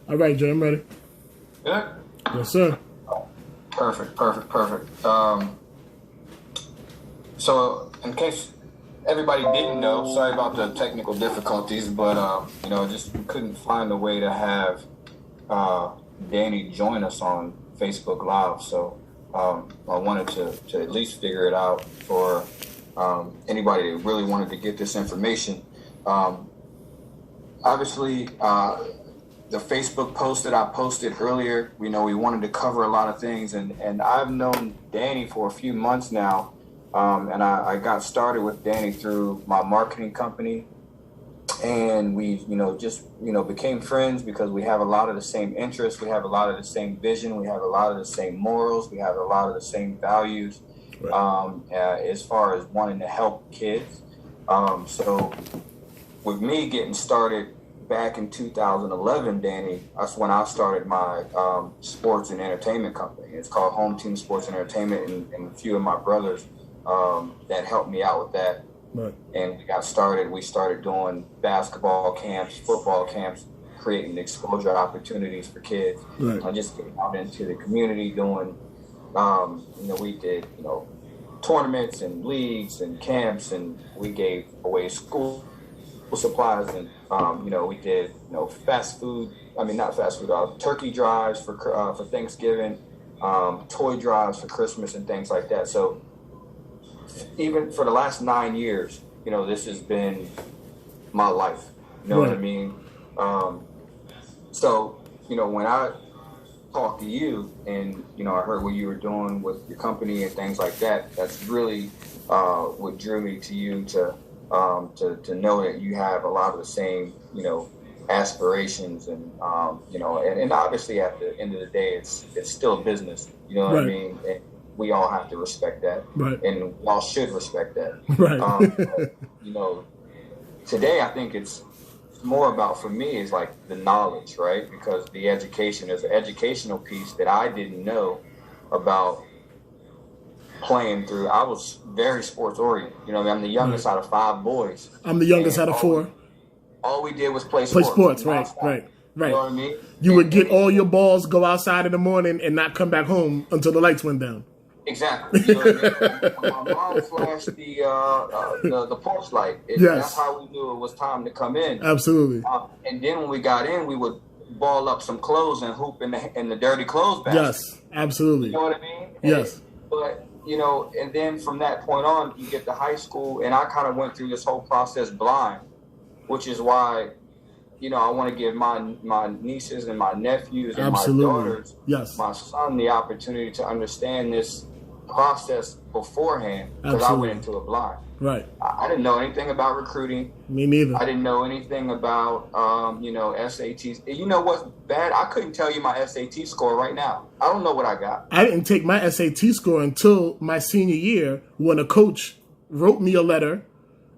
All right, Jay, I'm ready. Good? Yes, sir. Perfect. So, in case everybody didn't know, sorry about the technical difficulties, but, just couldn't find a way to have Danny join us on Facebook Live. So, I wanted to at least figure it out for anybody that really wanted to get this information. Obviously, the Facebook post that I posted earlier, we wanted to cover a lot of things, and I've known Danny for a few months now, and I got started with Danny through my marketing company, and we, became friends because we have a lot of the same interests, we have a lot of the same vision, we have a lot of the same morals, we have a lot of the same values, as far as wanting to help kids. So with me getting started back in 2011, Danny, that's when I started my sports and entertainment company. It's called Home Team Sports and Entertainment, and a few of my brothers that helped me out with that. Right. And we got started. We started doing basketball camps, football camps, creating exposure opportunities for kids. Right. And just getting out into the community doing, we did, tournaments and leagues and camps, and we gave away school supplies, and we did turkey drives for Thanksgiving, toy drives for Christmas and things like that. So even for the last 9 years, this has been my life. You know what I mean? So when I talked to you and I heard what you were doing with your company and things like that, that's really what drew me to you, to know that you have a lot of the same, aspirations, and and obviously at the end of the day, it's still business. You know what I mean? And we all have to respect that, and we all should respect that. Today I think it's more about, for me, is like the knowledge, right? Because the education is an educational piece that I didn't know about. Playing through, I was very sports oriented. I'm the youngest out of 5 boys. I'm the youngest out of 4. All we did was play sports. Right. You know what I mean? You would get all your balls, go outside in the morning, and not come back home until the lights went down. Exactly. You know what I mean? When my mom flashed the porch light, that's how we knew it was time to come in. Absolutely. And then when we got in, we would ball up some clothes and hoop in the dirty clothes basket. Yes, absolutely. You know what I mean? Yes. But and then from that point on, you get to high school, and I kind of went through this whole process blind, which is why, I want to give my nieces and my nephews and my daughters, my son, the opportunity to understand this process beforehand, because I went into it blind. Right. I didn't know anything about recruiting. Me neither. I didn't know anything about, SATs. You know what's bad? I couldn't tell you my SAT score right now. I don't know what I got. I didn't take my SAT score until my senior year, when a coach wrote me a letter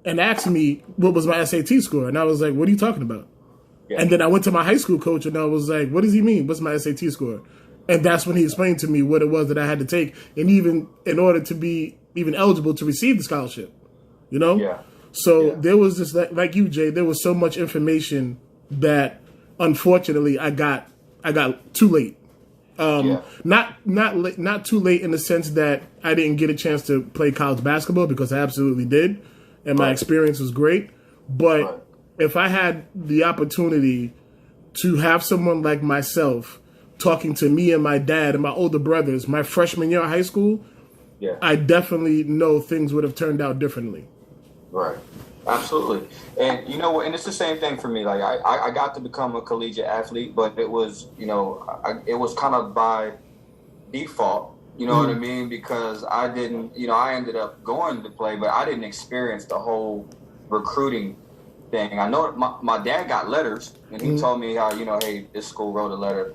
and asked me what was my SAT score. And I was like, what are you talking about? Yeah. And then I went to my high school coach, and I was like, what does he mean? What's my SAT score? And that's when he explained to me what it was that I had to take, and even in order to be even eligible to receive the scholarship. So there was just, like you, Jay, there was so much information that unfortunately I got too late. Not too late in the sense that I didn't get a chance to play college basketball, because I absolutely did, and my experience was great. But if I had the opportunity to have someone like myself talking to me and my dad and my older brothers my freshman year of high school, I definitely know things would have turned out differently. Right. Absolutely. And and it's the same thing for me. Like I got to become a collegiate athlete, but it was, it was kind of by default, what I mean? Because I didn't, I ended up going to play, but I didn't experience the whole recruiting thing. I know my dad got letters, and he told me how, hey, this school wrote a letter.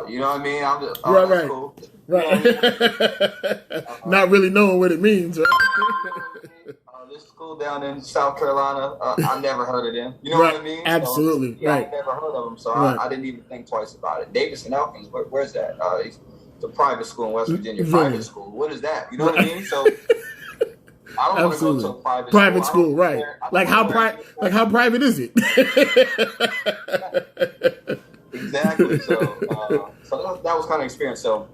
You know what I mean? I'm just, that's cool. Right. Not really knowing what it means, right? This school down in South Carolina, I never heard of them. You know what I mean? Absolutely. So, I never heard of them, so I didn't even think twice about it. Davis and Elkins, where's that? It's a private school in West Virginia. Private school. What is that? You know what I mean? So I don't want to go to a private school, Like how private is it? exactly. So, that was kind of experience. So,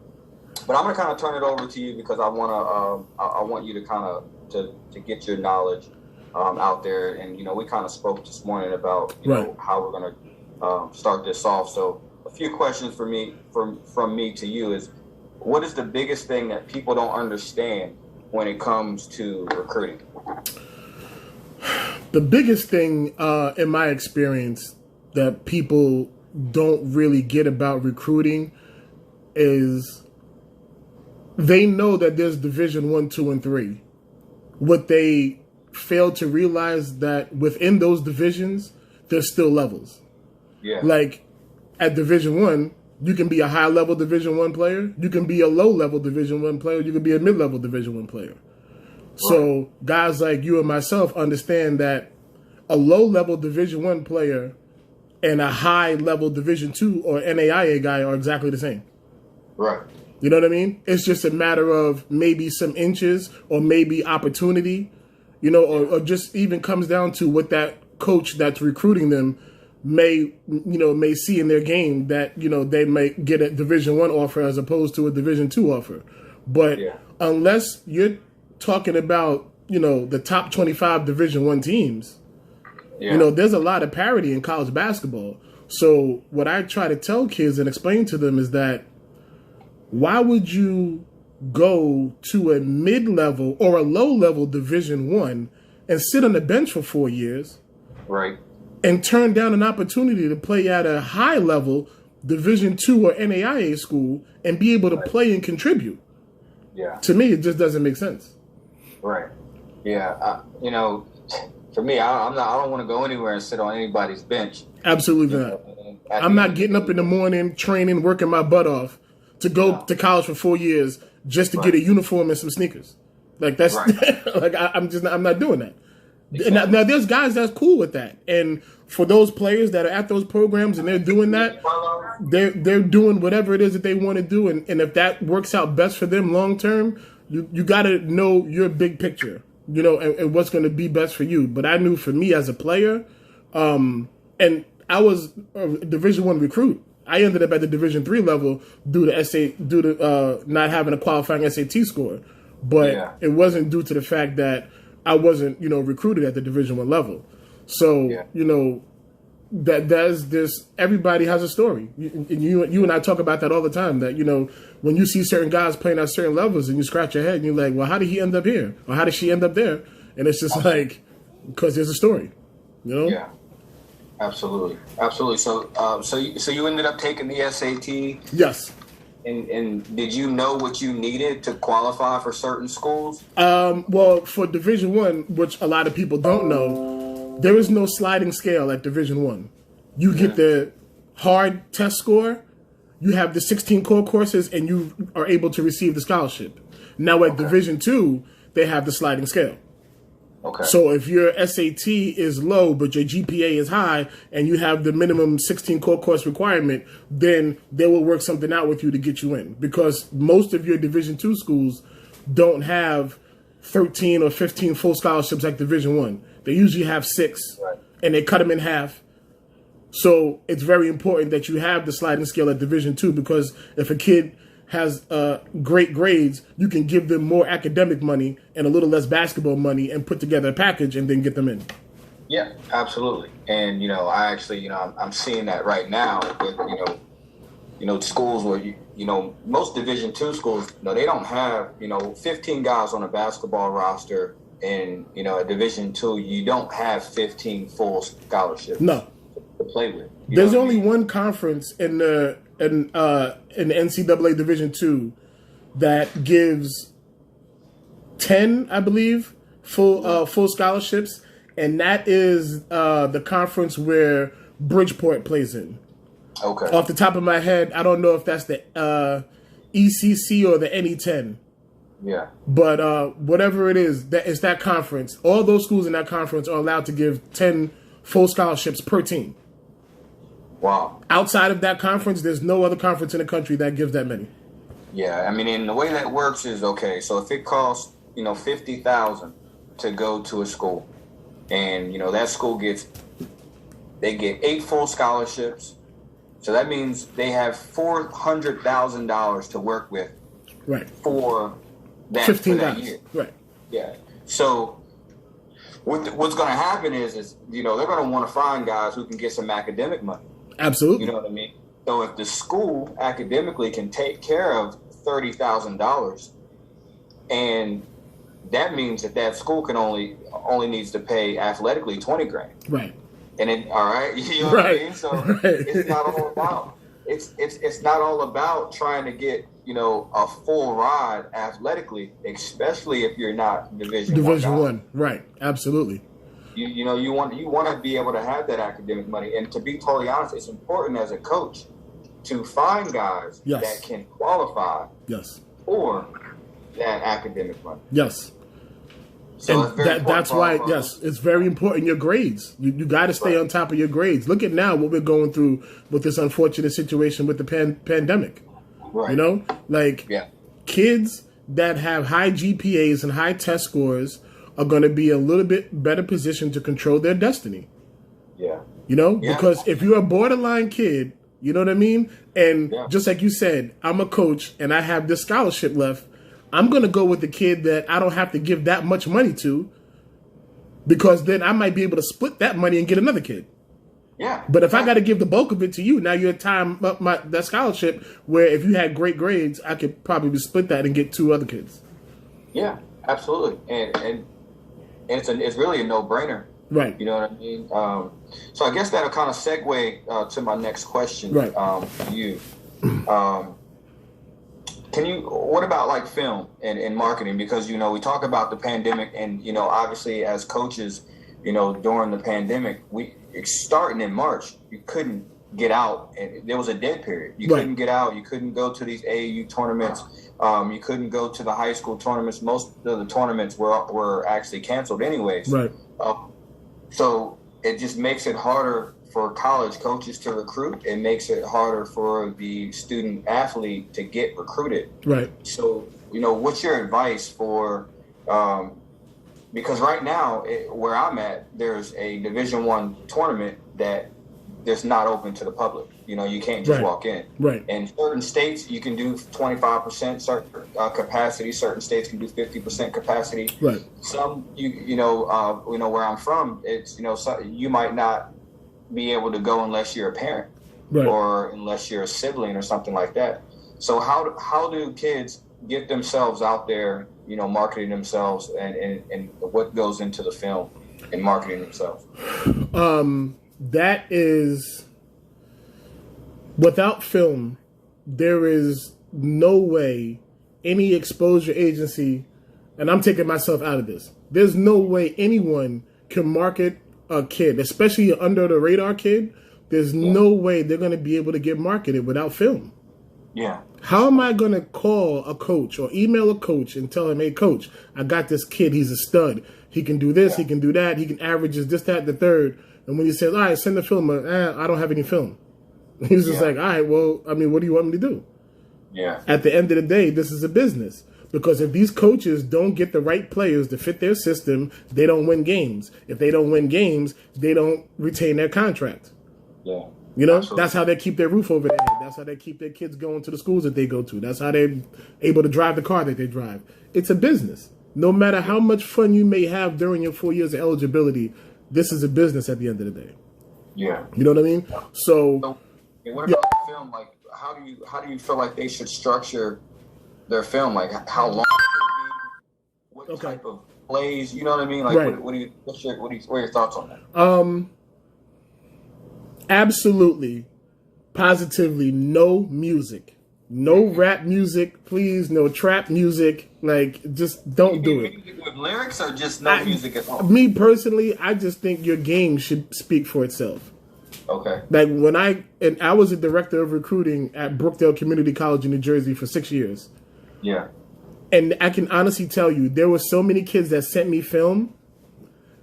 but I'm gonna kind of turn it over to you because I want you to kind of to get your knowledge out there. And we kind of spoke this morning about know how we're gonna start this off. So, a few questions for me from me to you is, what is the biggest thing that people don't understand when it comes to recruiting? The biggest thing, in my experience, that people don't really get about recruiting is they know that there's Division 1, 2, and 3. What they fail to realize that within those divisions, there's still levels. Yeah. Like at Division 1, you can be a high-level Division 1 player. You can be a low-level Division 1 player. You can be a mid-level Division 1 player. So guys like you and myself understand that a low-level Division 1 player and a high-level Division 2 or NAIA guy are exactly the same. Right. You know what I mean? It's just a matter of maybe some inches or maybe opportunity, or just even comes down to what that coach that's recruiting them may see in their game that, they may get a Division 1 offer as opposed to a Division 2 offer. But unless you're talking about, the top 25 Division 1 teams, there's a lot of parity in college basketball. So what I try to tell kids and explain to them is that why would you go to a mid-level or a low-level Division 1 and sit on the bench for 4 years? Right. And turn down an opportunity to play at a high-level Division 2 or NAIA school and be able to play and contribute? Yeah. To me, it just doesn't make sense. Right. Yeah. For me, I don't want to go anywhere and sit on anybody's bench. Absolutely not. I'm not getting up in the morning, training, working my butt off to go to college for 4 years just to get a uniform and some sneakers. Like that's like I'm not doing that. Exactly. Now there's guys that's cool with that, and for those players that are at those programs and they're doing that, they're doing whatever it is that they want to do, and if that works out best for them long term, you got to know your big picture, and what's going to be best for you. But I knew for me as a player, and I was a Division 1 recruit. I ended up at the Division 3 level due to not having a qualifying SAT score, but it wasn't due to the fact that I wasn't, recruited at the Division 1 level. So, there's this. Everybody has a story. You and I talk about that all the time. That when you see certain guys playing at certain levels, and you scratch your head, and you're like, well, how did he end up here, or how did she end up there? And it's just like, because there's a story, Yeah. Absolutely. So you ended up taking the SAT? Yes. And did you know what you needed to qualify for certain schools? Well, for Division 1, which a lot of people don't know, there is no sliding scale at Division 1. You get the hard test score, you have the 16 core courses, and you are able to receive the scholarship. Now at Division 2, they have the sliding scale. Okay. So if your SAT is low, but your GPA is high, and you have the minimum 16 core course requirement, then they will work something out with you to get you in. Because most of your Division 2 schools don't have 13 or 15 full scholarships like Division 1. They usually have 6, and they cut them in half. So it's very important that you have the sliding scale at Division 2, because if a kid has great grades, you can give them more academic money and a little less basketball money and put together a package and then get them in. Yeah, absolutely. And, I actually, I'm seeing that right now with, schools where, most Division 2 schools, they don't have, 15 guys on a basketball roster. And, at Division 2, you don't have 15 full scholarships to play with. There's only one conference in the NCAA Division 2 that gives 10, I believe, full scholarships, and that is the conference where Bridgeport plays in. Okay. Off the top of my head, I don't know if that's the ECC or the NE10. Yeah. But whatever it is, it's that conference. All those schools in that conference are allowed to give 10 full scholarships per team. Wow. Outside of that conference, there's no other conference in the country that gives that many. Yeah, I mean, and the way that works is, okay, so if it costs, $50,000 to go to a school, and, that school they get 8 full scholarships, So that means they have $400,000 to work with, right, for that 15 for that guys, year. right? Yeah. So what's going to happen is they're going to want to find guys who can get some academic money. Absolutely. You know what I mean? So if the school academically can take care of $30,000, and that means that school can only needs to pay athletically $20,000. Right. And then, all right, you know what I mean? So it's not all about it's not all about trying to get a full ride athletically, especially if you're not Division One. Right. Absolutely. You want to be able to have that academic money, and to be totally honest, it's important as a coach to find guys that can qualify for that academic money. Yes. So and that's why, it's very important. Your grades. You got to stay on top of your grades. Look at now what we're going through with this unfortunate situation with the pandemic. Right. Kids that have high GPAs and high test scores are going to be a little bit better positioned to control their destiny. Yeah. Because if you're a borderline kid, you know what I mean? And just like you said, I'm a coach and I have this scholarship left. I'm going to go with the kid that I don't have to give that much money to, because then I might be able to split that money and get another kid. Yeah. But if I got to give the bulk of it to you, now you're tying up that scholarship, where if you had great grades, I could probably split that and get 2 other kids. Yeah, absolutely. And it's really a no-brainer. Right. You know what I mean? So I guess that'll kind of segue to my next question. Right. For you. What about like film and marketing? Because, we talk about the pandemic, and, obviously as coaches, during the pandemic, starting in March, you couldn't get out, and there was a dead period. You couldn't get out. You couldn't go to these AAU tournaments. You couldn't go to the high school tournaments. Most of the tournaments were actually canceled anyways. Right. So it just makes it harder for college coaches to recruit. It makes it harder for the student athlete to get recruited. Right. So, what's your advice for, because right now where I'm at, there's a Division I tournament that's not open to the public. You can't just walk in. Right. In certain states, you can do 25% certain capacity. Certain states can do 50% capacity. Right. Some, where I'm from, it's, you might not be able to go unless you're a parent, or unless you're a sibling or something like that. So how do kids get themselves out there, marketing themselves, and what goes into the film and marketing themselves? That is, without film, there is no way any exposure agency, and I'm taking myself out of this, there's no way anyone can market a kid, especially an under the radar kid. There's no way they're going to be able to get marketed without film. Yeah. How am I going to call a coach or email a coach and tell him, hey, coach, I got this kid. He's a stud. He can do this. He can do that. He can averages this, that, the third. And when he says, all right, send the film, I don't have any film. He's just like, all right, well, I mean, what do you want me to do? Yeah. At the end of the day, this is a business. Because if these coaches don't get the right players to fit their system, they don't win games. If they don't win games, they don't retain their contract. Yeah. Absolutely. That's how they keep their roof over their head. That's how they keep their kids going to the schools that they go to. That's how they're able to drive the car that they drive. It's a business. No matter how much fun you may have during your 4 years of eligibility, this is a business at the end of the day. Yeah. You know what I mean? So what about the film? Like, how do you feel like they should structure their film? Like, how long should it be? What type of plays? You know what I mean? Like, what are your thoughts on that? Absolutely, positively, no music, no rap music, please, no trap music. Like, just don't do it. Music with lyrics, or just no music at all? Me personally, I just think your game should speak for itself. Okay. Like when I was a director of recruiting at Brookdale Community College in New Jersey for 6 years. Yeah. And I can honestly tell you, there were so many kids that sent me film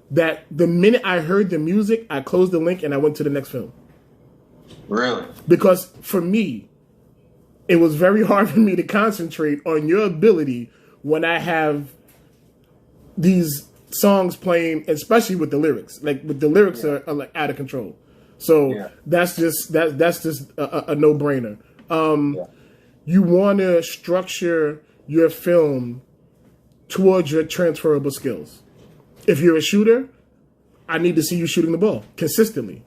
that the minute I heard the music, I closed the link and I went to the next film. Really? Because for me, it was very hard for me to concentrate on your ability when I have these songs playing, especially with the lyrics. Like, with the lyrics are like out of control. So that's just a no-brainer. You want to structure your film towards your transferable skills. If you're a shooter, I need to see you shooting the ball consistently.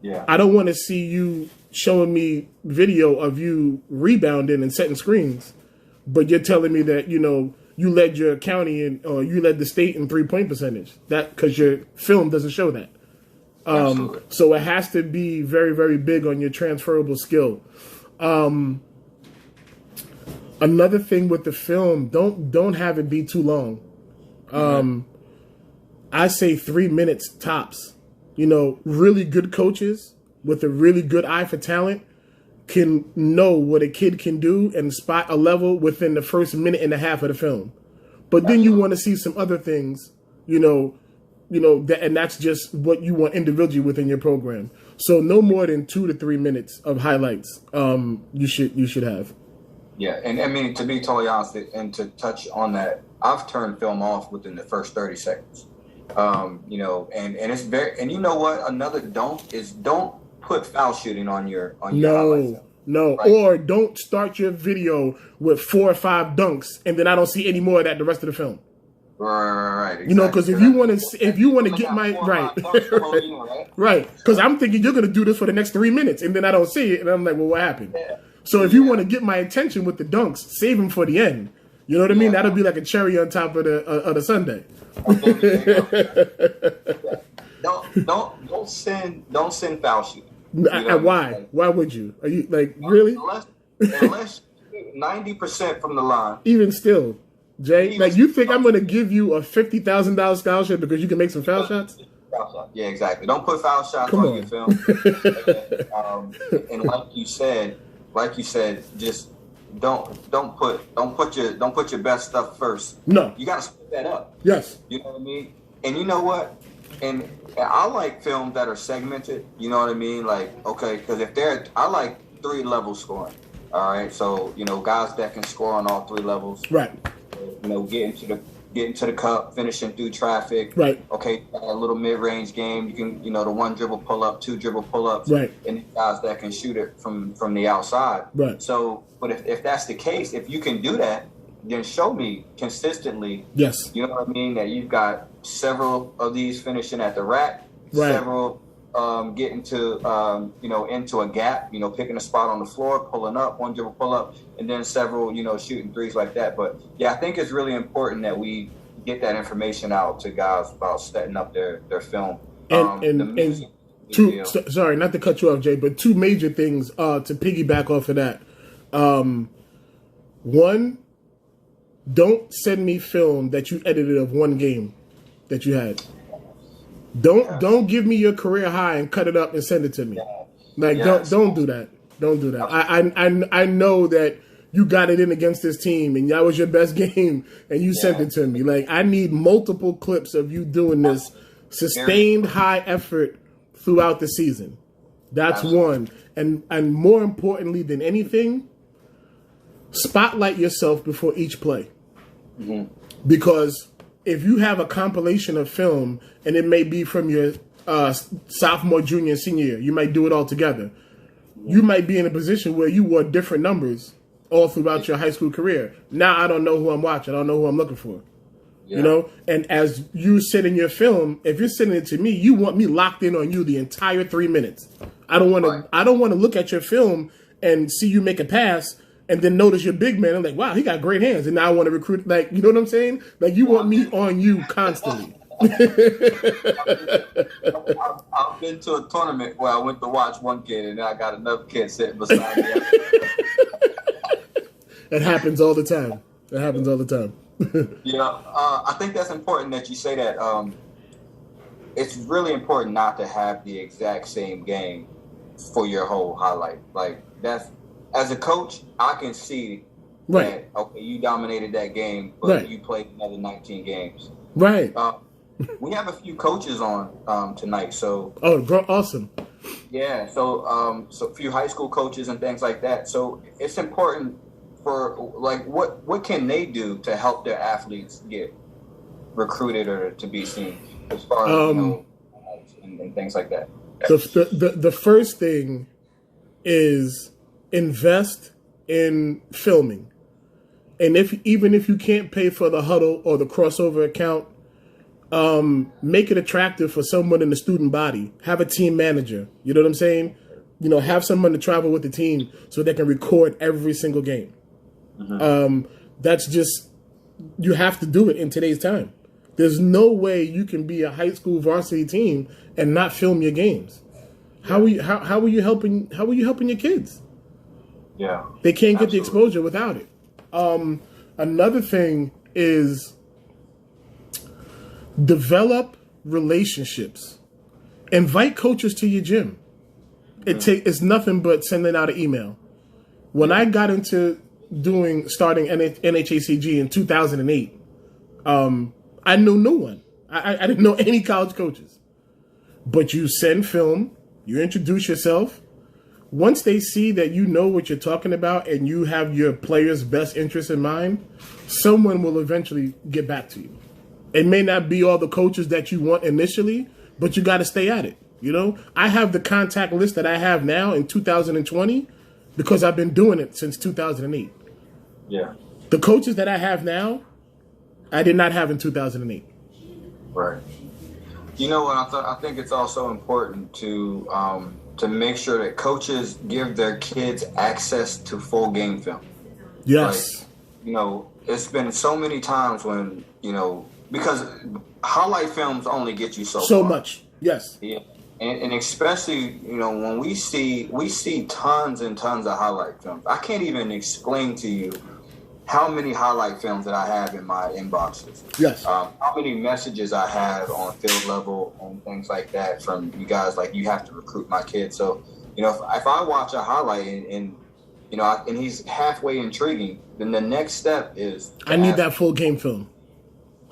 Yeah. I don't want to see you showing me video of you rebounding and setting screens, but you're telling me that, you led your county or you led the state in 3-point percentage. That because your film doesn't show that. So it has to be very, very big on your transferable skill. Another thing with the film, don't have it be too long. I say 3 minutes tops. Really good coaches with a really good eye for talent can know what a kid can do and spot a level within the first minute and a half of the film. But then you want to see some other things, and that's just what you want individually within your program. So no more than 2 to 3 minutes of highlights. You should have. Yeah, and I mean, to be totally honest, and to touch on that, I've turned film off within the first 30 seconds. And it's very, and you know what? Another don't put foul shooting on your highlights. No, right? Or don't start your video with 4 or 5 dunks, and then I don't see any more of that the rest of the film. Right. Exactly. Because if you want to get my right, because I'm thinking you're gonna do this for the next 3 minutes, and then I don't see it, and I'm like, well, what happened? Yeah. So if you want to get my attention with the dunks, save them for the end. You know what I mean? That'll be like a cherry on top of the sundae. Don't send foul shooting. Why? Why would you? Are you really? Unless 90% from the line. Even still, Jay, you think I'm going to give you a $50,000 scholarship because you can make some foul shots? Yeah, exactly. Don't put foul shots on your film. And like you said, just don't put your best stuff first. No, you got to split that up. Yes, you know what I mean. And you know what? And I like films that are segmented. You know what I mean? Because I like 3 level scoring. All right, so guys that can score on all 3 levels. Right. Get into the cup, finishing through traffic. Right. Okay, a little mid-range game. You can, the 1 dribble pull-up, 2 dribble pull-ups. Right. And guys that can shoot it from the outside. Right. So, but if that's the case, if you can do that, then show me consistently. Yes. You know what I mean? That you've got several of these finishing at the rack. Right. Several getting to, into a gap, picking a spot on the floor, pulling up, 1 dribble pull up, and then several, shooting threes like that. But yeah, I think it's really important that we get that information out to guys about setting up their film. Sorry, not to cut you off, Jay, but 2 major things to piggyback off of that. 1, don't send me film that you edited of 1 game that you had. Don't give me your career high and cut it up and send it to me. Don't do that. Don't do that. I know that you got it in against this team and that was your best game and you sent it to me. I need multiple clips of you doing this sustained high effort throughout the season. That's one. And more importantly than anything, spotlight yourself before each play. Mm-hmm. Because if you have a compilation of film, and it may be from your sophomore, junior, senior year, you might do it all together. You might be in a position where you wore different numbers all throughout your high school career. Now I don't know who I'm watching. I don't know who I'm looking for. Yeah. And as you sit in your film, if you're sending it to me, you want me locked in on you the entire 3 minutes. I don't want to look at your film and see you make a pass and then notice your big man. I'm like, wow, he got great hands. And now I want to recruit. You know what I'm saying? You want me on you constantly. I've been to a tournament where I went to watch one kid and then I got another kid sitting beside me. It happens all the time. I think that's important that you say that. It's really important not to have the exact same game for your whole highlight. That's, as a coach, I can see that, okay, you dominated that game, but you played another 19 games. Right. We have a few coaches on tonight, so. Oh, awesome. Yeah, so a few high school coaches and things like that. So it's important for what can they do to help their athletes get recruited or to be seen as far as and things like that. The first thing is invest in filming. And even if you can't pay for the huddle or the crossover account, make it attractive for someone in the student body. Have a team manager. You know what I'm saying? Have someone to travel with the team so they can record every single game. That's just, you have to do it in today's time. There's no way you can be a high school varsity team and not film your games. How are you helping your kids? Yeah. They can't get the exposure without it. Another thing is develop relationships. Invite coaches to your gym. It's nothing but sending out an email. When I got into starting NHACG in 2008, I knew no one. I didn't know any college coaches. But you send film, you introduce yourself. Once they see that you know what you're talking about and you have your players' best interests in mind, someone will eventually get back to you. It may not be all the coaches that you want initially, but you got to stay at it. I have the contact list that I have now in 2020 because I've been doing it since 2008. Yeah. The coaches that I have now, I did not have in 2008. Right. You know what? I think it's also important to make sure that coaches give their kids access to full game film. Yes. It's been so many times when, because highlight films only get you so far. Much. Yes. Yeah. And especially, when we see tons and tons of highlight films. I can't even explain to you how many highlight films that I have in my inboxes. Yes. How many messages I have on field level and things like that from you guys, like, you have to recruit my kid. So, if I watch a highlight and he's halfway intriguing, then the next step is I need that full game film.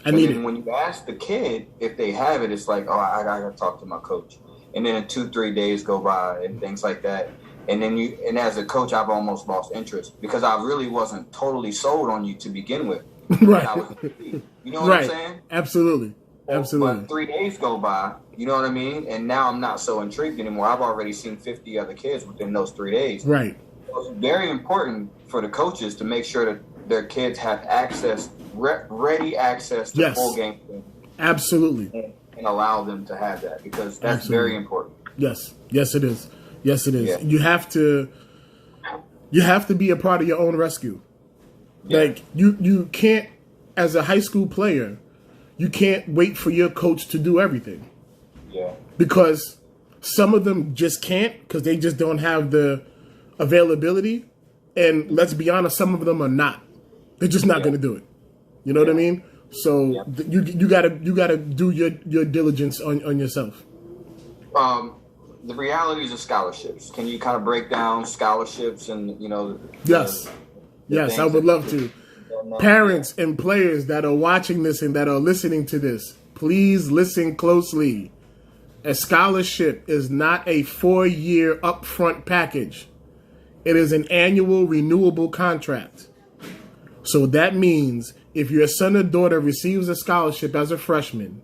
I need it. When you ask the kid if they have it, it's like, oh, I got to talk to my coach. And then 2-3 days go by and things like that. And then and as a coach, I've almost lost interest because I really wasn't totally sold on you to begin with. Right. You know what I'm saying? Absolutely. Absolutely. But 3 days go by, you know what I mean? And now I'm not so intrigued anymore. I've already seen 50 other kids within those 3 days. Right. So it's very important for the coaches to make sure that their kids have access, ready access to full game. Absolutely. And allow them to have that because that's very important. Yes. Yes, it is. Yes, it is. Yeah. You have to be a part of your own rescue. Yeah. Like you can't, as a high school player, you can't wait for your coach to do everything. Yeah. Because some of them just can't because they just don't have the availability. And let's be honest, some of them are not. They're just not going to do it. You know what I mean? So you gotta do your diligence on yourself. The realities of scholarships. Can you kind of break down scholarships and Yes, I would love to. Parents and players that are watching this and that are listening to this, please listen closely. A scholarship is not a 4-year upfront package. It is an annual renewable contract. So that means if your son or daughter receives a scholarship as a freshman,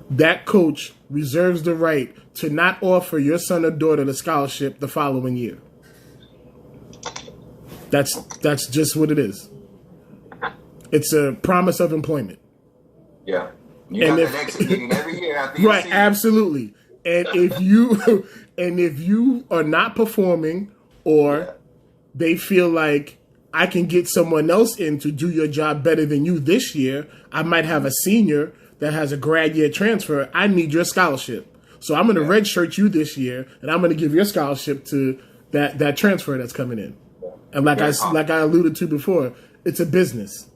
that coach reserves the right to not offer your son or daughter the scholarship the following year. That's just what it is. It's a promise of employment. Yeah. You got that exit meeting every year after you right, absolutely. And if you are not performing or they feel like I can get someone else in to do your job better than you this year, I might have a senior that has a grad year transfer. I need your scholarship. So I'm going to redshirt you this year, and I'm going to give your scholarship to that transfer that's coming in. And like I alluded to before, it's a business.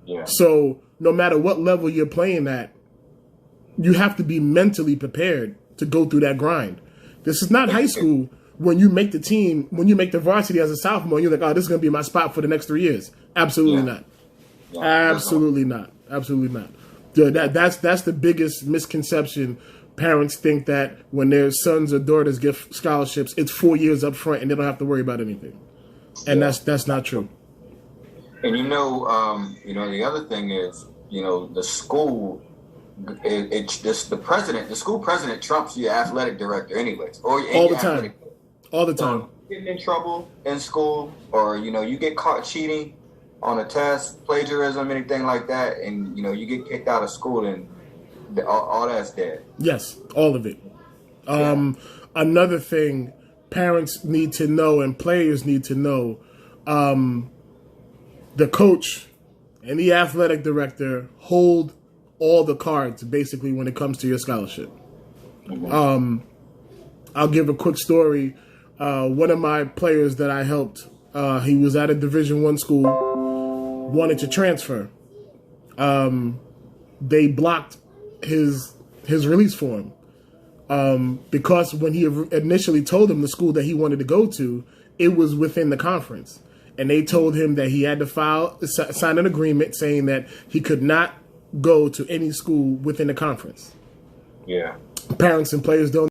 Yeah. So no matter what level you're playing at, you have to be mentally prepared to go through that grind. This is not high school when you make the team, when you make the varsity as a sophomore, you're like, oh, this is going to be my spot for the next 3 years. Absolutely not. Yeah, absolutely not. Absolutely not. That's the biggest misconception. Parents think that when their sons or daughters get scholarships, it's 4 years up front and they don't have to worry about anything. And that's not true. And the other thing is, the school just the school president trumps your athletic director anyways, or all the time. All the time. So getting in trouble in school, or you get caught cheating on a test, plagiarism, anything like that, and you get kicked out of school, and all that's dead. Yes, all of it. Another thing parents need to know and players need to know, the coach and the athletic director hold all the cards basically when it comes to your scholarship. Mm-hmm. I'll give a quick story. One of my players that I helped, he was at a Division I school, wanted to transfer. They blocked his release form because when he initially told him the school that he wanted to go to, it was within the conference. And they told him that he had to sign an agreement saying that he could not go to any school within the conference. Yeah. Parents and players don't